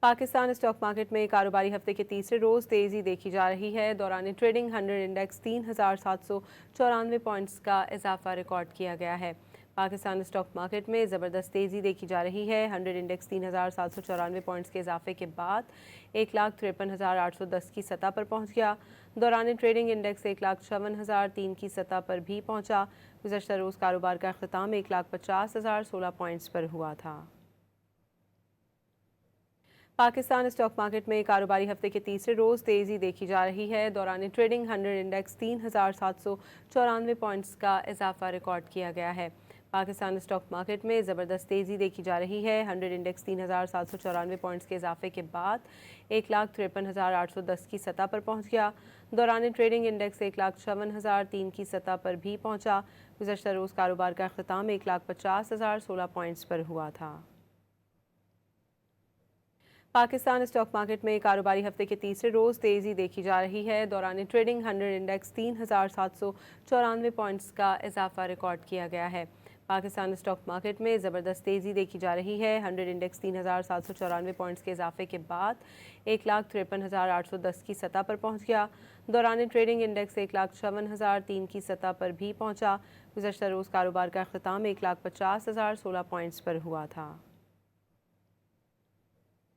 Pakistan stock market میں کاروباری ہفتے کے تیسرے روز تیزی دیکھی جا رہی ہے۔ دوران ٹریڈنگ 100 انڈیکس 3,794 پوائنٹس کا اضافہ ریکارڈ کیا گیا ہے۔ پاکستان اسٹاک مارکیٹ میں زبردست تیزی دیکھی جا رہی ہے۔ 100 انڈیکس 3,794 پوائنٹس کے اضافے کے بعد 1,53,810 کی سطح پر پہنچ گیا۔ دوران ٹریڈنگ انڈیکس 1,56,003 کی سطح پر بھی پہنچا۔ گزشتہ روز کاروبار کا اختتام 1,50,016 پوائنٹس پر ہوا تھا۔ پاکستان اسٹاک مارکیٹ میں کاروباری ہفتے کے تیسرے روز تیزی دیکھی جا رہی ہے۔ دوران ٹریڈنگ 100 انڈیکس 3,794 پوائنٹس کا اضافہ ریکارڈ کیا گیا ہے۔ پاکستان اسٹاک مارکیٹ میں زبردست تیزی دیکھی جا رہی ہے۔ 100 انڈیکس 3,794 پوائنٹس کے اضافے کے بعد 1,53,810 کی سطح پر پہنچ گیا۔ دوران ٹریڈنگ انڈیکس 1,56,003 کی سطح پر بھی پہنچا۔ گزشتہ روز کاروبار کا اختتام 1,50,016 پوائنٹس پر ہوا تھا۔ پاکستان اسٹاک مارکیٹ میں کاروباری ہفتے کے تیسرے روز تیزی دیکھی جا رہی ہے۔ دوران ٹریڈنگ 100 انڈیکس 3,794 پوائنٹس کا اضافہ ریکارڈ کیا گیا ہے۔ پاکستان اسٹاک مارکیٹ میں زبردست تیزی دیکھی جا رہی ہے۔ 100 انڈیکس 3,794 پوائنٹس کے اضافے کے بعد 1,53,810 کی سطح پر پہنچ گیا۔ دوران ٹریڈنگ انڈیکس 1,56,003 کی سطح پر بھی پہنچا۔ گزشتہ روز کاروبار کا اختتام 1,50,016 پوائنٹس پر ہوا تھا۔